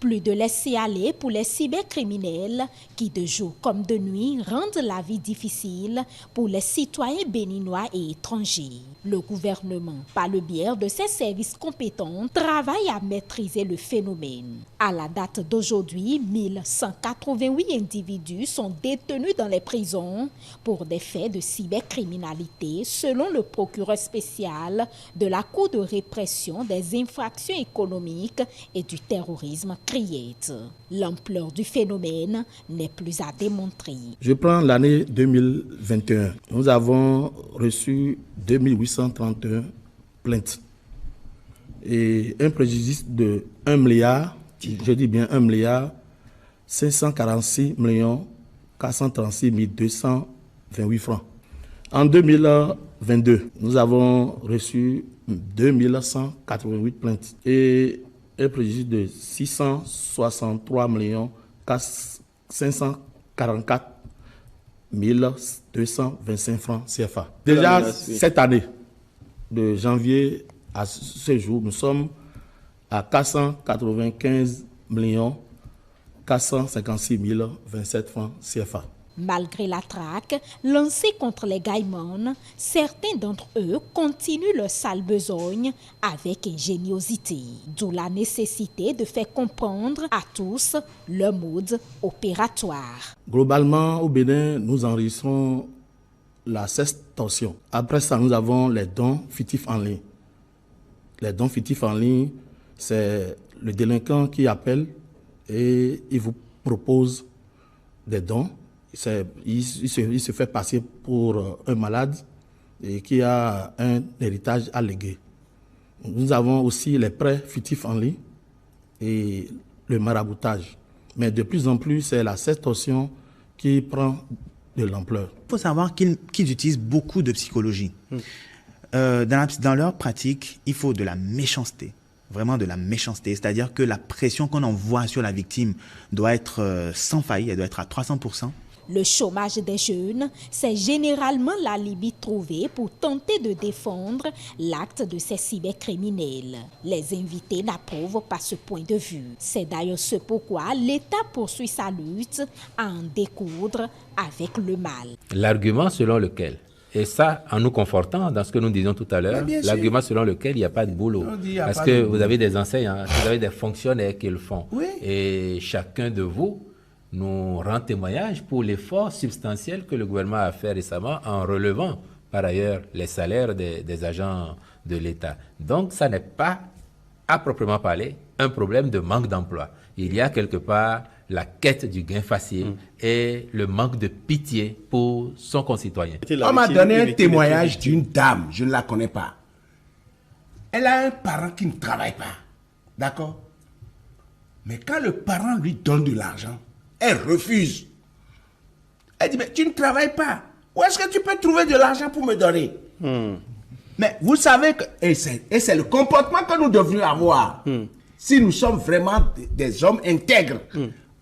Plus de laisser-aller pour les cybercriminels qui, de jour comme de nuit, rendent la vie difficile pour les citoyens béninois et étrangers. Le gouvernement, par le biais de ses services compétents, travaille à maîtriser le phénomène. À la date d'aujourd'hui, 1188 individus sont détenus dans les prisons pour des faits de cybercriminalité, selon le procureur spécial de la Cour de répression des infractions économiques et du terrorisme. L'ampleur du phénomène n'est plus à démontrer. Je prends l'année 2021. Nous avons reçu 2831 plaintes et un préjudice de 1 milliard, je dis bien 1 milliard, 546 436 228 francs. En 2022, nous avons reçu 2188 plaintes et un préjudice de 663 544 225 francs CFA. Déjà, cette année, de janvier à ce jour, nous sommes à 495 456 027 francs CFA. Malgré la traque lancée contre les Gaïmans, certains d'entre eux continuent leur sale besogne avec ingéniosité. D'où la nécessité de faire comprendre à tous leur mode opératoire. Globalement, au Bénin, nous enregistrons la sextorsion. Après ça, nous avons les dons fictifs en ligne. Les dons fictifs en ligne, c'est le délinquant qui appelle et il vous propose des dons. Il se fait passer pour un malade et qui a un héritage à léguer. Nous avons aussi les prêts fictifs en ligne et le maraboutage. Mais de plus en plus, c'est la sextorsion qui prend de l'ampleur. Il faut savoir qu'ils utilisent beaucoup de psychologie. Dans leur pratique, il faut de la méchanceté. Vraiment de la méchanceté. C'est-à-dire que la pression qu'on envoie sur la victime doit être sans faille, elle doit être à 300%. Le chômage des jeunes, c'est généralement l'alibi trouvé pour tenter de défendre l'acte de ces cybercriminels. Les invités n'approuvent pas ce point de vue. C'est d'ailleurs ce pourquoi l'État poursuit sa lutte à en découdre avec le mal. L'argument selon lequel, et ça en nous confortant dans ce que nous disions tout à l'heure, l'argument selon lequel il n'y a pas de boulot. Parce que vous avez des enseignants, vous avez des fonctionnaires qui le font. Oui. Et chacun de vous nous rend témoignage pour l'effort substantiel que le gouvernement a fait récemment en relevant par ailleurs les salaires des agents de l'État. Donc ça n'est pas, à proprement parler, un problème de manque d'emploi. Il y a quelque part la quête du gain facile et le manque de pitié pour son concitoyen. On m'a donné un témoignage d'une dame, je ne la connais pas. Elle a un parent qui ne travaille pas, d'accord? Mais quand le parent lui donne de l'argent, elle refuse. Elle dit, mais tu ne travailles pas. Où est-ce que tu peux trouver de l'argent pour me donner? Mais vous savez que, et c'est le comportement que nous devrions avoir. Si nous sommes vraiment des hommes intègres.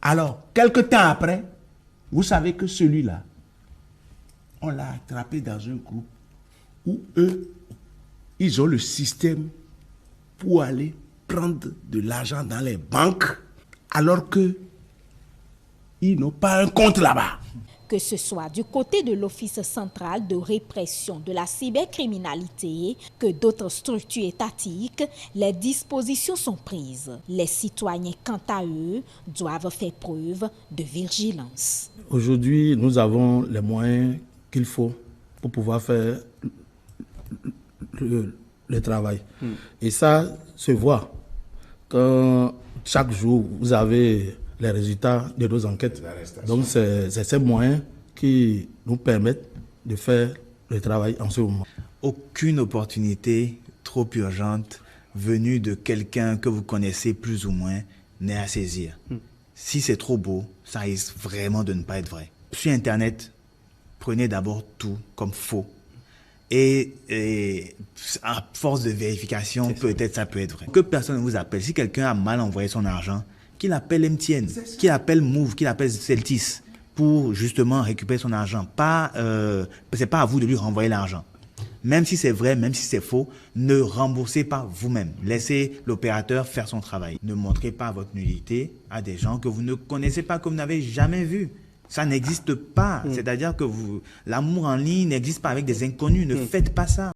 Alors, quelque temps après, vous savez que celui-là, on l'a attrapé dans un groupe où eux, ils ont le système pour aller prendre de l'argent dans les banques, alors que ils n'ont pas un compte là-bas. Que ce soit du côté de l'Office central de répression de la cybercriminalité que d'autres structures étatiques, les dispositions sont prises. Les citoyens, quant à eux, doivent faire preuve de vigilance. Aujourd'hui, nous avons les moyens qu'il faut pour pouvoir faire le travail. Et ça se voit quand chaque jour, vous avez les résultats de nos enquêtes. Donc, c'est ces moyens qui nous permettent de faire le travail en ce moment. Aucune opportunité trop urgente venue de quelqu'un que vous connaissez plus ou moins n'est à saisir. Si c'est trop beau, ça risque vraiment de ne pas être vrai. Sur Internet, prenez d'abord tout comme faux. Et à force de vérification, peut-être ça peut être vrai. Que personne ne vous appelle. Si quelqu'un a mal envoyé son argent, qu'il appelle MTN, qu'il appelle Move, qu'il appelle Celtis pour justement récupérer son argent. C'est pas à vous de lui renvoyer l'argent. Même si c'est vrai, même si c'est faux, ne remboursez pas vous-même. Laissez l'opérateur faire son travail. Ne montrez pas votre nudité à des gens que vous ne connaissez pas, que vous n'avez jamais vus. Ça n'existe pas. C'est-à-dire que l'amour en ligne n'existe pas avec des inconnus. Ne faites pas ça.